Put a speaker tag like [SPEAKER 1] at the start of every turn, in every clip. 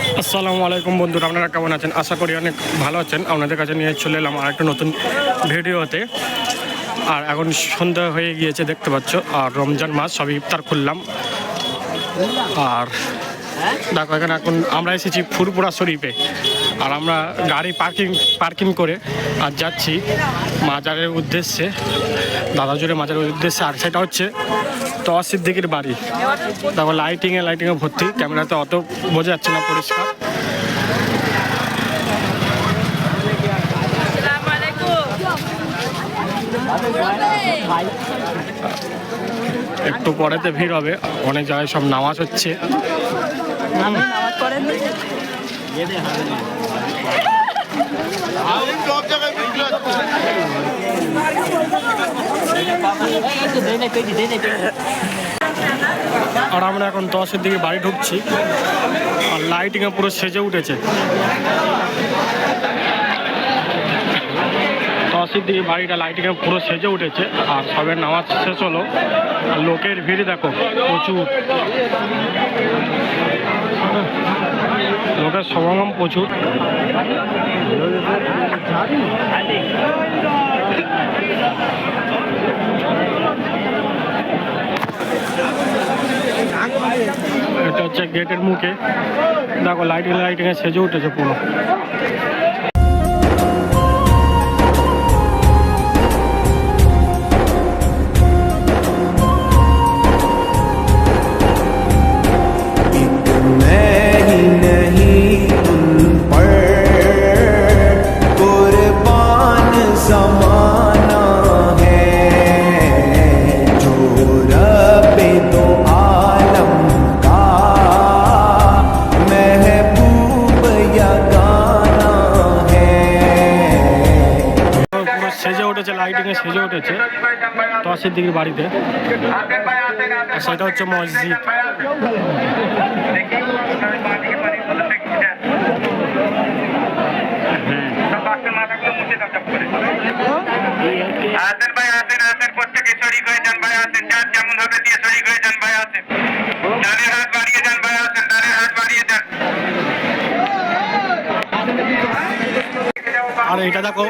[SPEAKER 1] আসসালামু আলাইকুম বন্ধুরা, আপনারা কেমন আছেন? আশা করি অনেক ভালো আছেন। আপনাদের কাছে নিয়ে চলে এলাম আর একটা নতুন ভিডিওতে। আর এখন সন্ধ্যা হয়ে গিয়েছে দেখতে পাচ্ছ, আর রমজান মাস সবই ইফতার খুললাম। আর দেখো এখানে এখন আমরা এসেছি ফুরপুরা শরীফে, আর আমরা গাড়ি পার্কিং করে আর যাচ্ছি মাজারের উদ্দেশ্যে, দাদাজুরে মাজারের উদ্দেশ্যে। আর সেটা হচ্ছে তোয়া সিদ্দিকির বাড়ি। দেখো লাইটিংয়ে ভর্তি, ক্যামেরাতে অত বোঝা যাচ্ছে না পরিষ্কার। একটু পরেতে ভিড় হবে, অনেক জায়গায় সব নামাজ হচ্ছে। আর আমরা এখন 10-এর দিকে বাড়ি ঢুকছি, আর লাইটিংয়ে পুরো সেজে উঠেছে। 10-এর দিকে বাড়িটা লাইটিংয়ে পুরো সেজে উঠেছে, আর সবের নামাজ শেষ হলো। আর লোকের ভিড় দেখো প্রচুর, লোকের সমাগম প্রচুর। এটা হচ্ছে গেটের মুখে, দেখো লাইটিংয়ে সেজে উঠেছে পুরো। লাইটিংয়ে সেজে উঠেছে তোয়া সিদ্দিকির বাড়িতে। সেটা হচ্ছে মসজিদ। আর এটা দেখো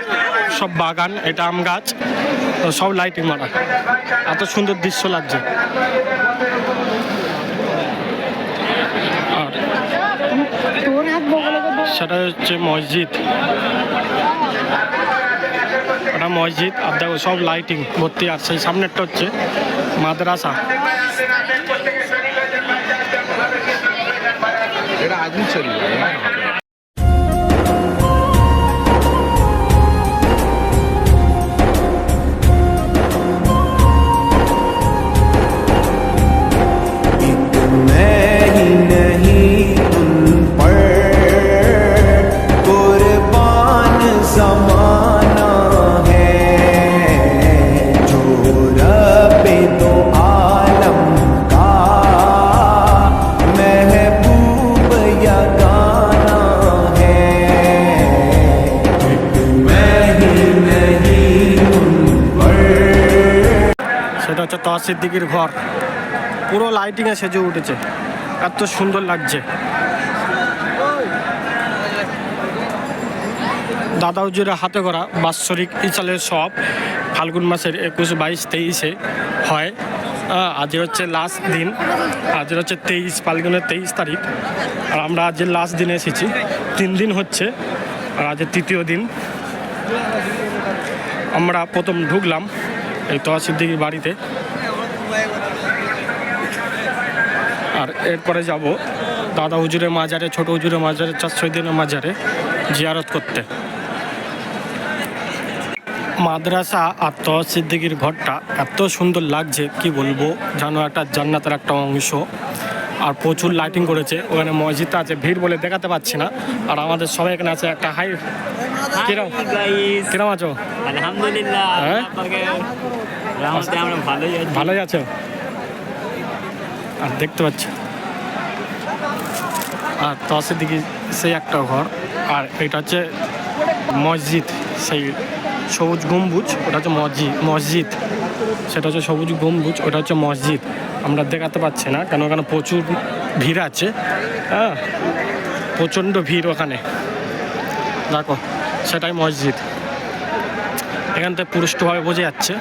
[SPEAKER 1] সব বাগান, এটা আম গাছ, সব লাইটিং মারা, এত সুন্দর দৃশ্য লাগছে। আর সেটা হচ্ছে মসজিদ, ওটা মসজিদ। আর দেখো সব লাইটিং ভর্তি। আর সেই সামনেরটা হচ্ছে মাদ্রাসা। এটা আজমির শরীফ। সেটা হচ্ছে তোয়া সিদ্দিকির ঘর, পুরো লাইটিংয়ে সেজে উঠেছে, এত সুন্দর লাগছে। দাদা হুজুরের হাতে করা বাৎসরিক ইসালের সব ফাল্গুন মাসের 21, 22, 23-এ হয়। আজ হচ্ছে লাস্ট দিন, আজ হচ্ছে 23 ফাল্গুনের 23 তারিখ। আর আমরা আজ লাস্ট দিনে এসেছি, 3 দিন হচ্ছে, আর আজ তৃতীয় দিন। আমরা প্রথম ঢুকলাম এই তোয়া সিদ্দিকির বাড়িতে, আর এরপরে যাব দাদা হুজুরের মাজারে, ছোট হুজুরের মাজারে, 4 শহীদের মাজারে জিয়ারত করতে। মাদ্রাসা আর তোয়া সিদ্দিকির ঘরটা এত সুন্দর লাগছে কি বলবো, জানো একটা জান্নাতের একটা অংশ। আর প্রচুর লাইটিং করেছে, ওখানে মসজিদটা আছে, ভিড় বলে দেখাতে পাচ্ছি না। আর আমাদের সবাই এখানে আছে। একটা হাই, কিরম আছো?
[SPEAKER 2] আলহামদুলিল্লাহ,
[SPEAKER 1] ভালোই আছো। আর দেখতে পাচ্ছ, আর তোয়া সিদ্দিকি সেই একটা ঘর। আর এটা হচ্ছে মসজিদ, সেই সবুজ গম্বুজ, ওটা হচ্ছে মসজিদ। সেটা হচ্ছে সবুজ গম্বুজ, ওটা হচ্ছে মসজিদ। আমরা দেখাতে পাচ্ছি না, কেন ওখানে প্রচুর ভিড় আছে। হ্যাঁ, প্রচণ্ড ভিড় ওখানে, দেখো সেটাই মসজিদ। এখান থেকে পুরুষ্টভাবে বোঝা যাচ্ছে।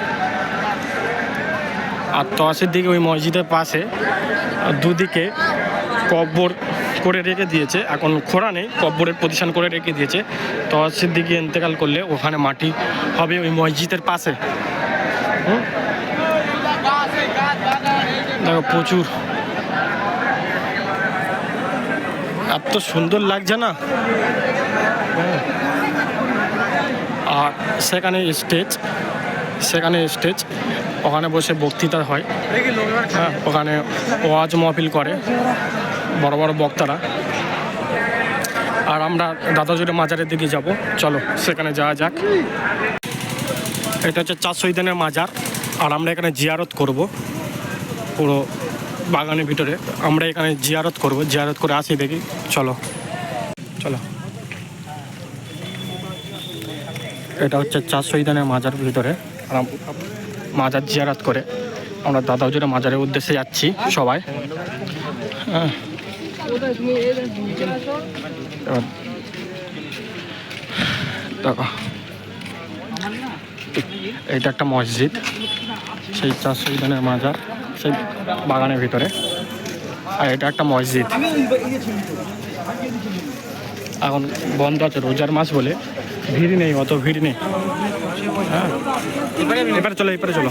[SPEAKER 1] আর তসের দিকে ওই মসজিদের পাশে দুদিকে কব্বর করে রেখে দিয়েছে, এখন খোঁড়া নেই, কব্বরের পজিশন করে রেখে দিয়েছে। তসের দিকে ইন্তেকাল করলে ওখানে মাটি হবে ওই মসজিদের পাশে। দেখো প্রচুর, এত সুন্দর লাগছে না। আর সেখানে স্টেজ, ওখানে বসে বক্তৃতা হয়। হ্যাঁ, ওখানে ওয়াজ মাহফিল করে বড় বড় বক্তারা। আর আমরা দাদাজুড়ে মাজারের দিকে যাব, চলো সেখানে যাওয়া যাক। এটা হচ্ছে 4 শহীদের মাজার, আর আমরা এখানে জিয়ারত করব। পুরো বাগানের ভিতরে আমরা এখানে জিয়ারত করে আসি, দেখি চলো। এটা হচ্ছে 4 শহীদের মাজার ভিতরে, আর মাজার জিয়ারত করে আমরা দাদাজুড়ে মাজারের উদ্দেশ্যে যাচ্ছি সবাই। হ্যাঁ, দেখো এইটা একটা মসজিদ, সেই 4 শহীদের মাজার সেই বাগানের ভিতরে। আর এটা একটা মসজিদ, এখন বন্ধ আছে, রোজার মাস বলে ভিড় নেই, অত ভিড় নেই। হ্যাঁ, এবারে চলো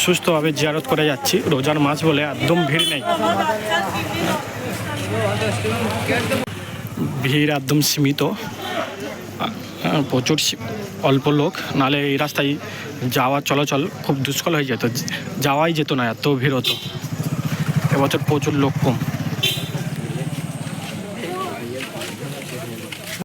[SPEAKER 1] সুস্থভাবে জিয়ারত করে যাচ্ছি, রোজার মাস বলে একদম ভিড় নেই, ভিড় একদম সীমিত। প্রচুর অল্প লোক, নালে এই রাস্তায় যাওয়া চলাচল খুব দুষ্কর হয়ে যেত, যাওয়াই যেত না, এত ভিড় হতো। এবছর প্রচুর লোক কম।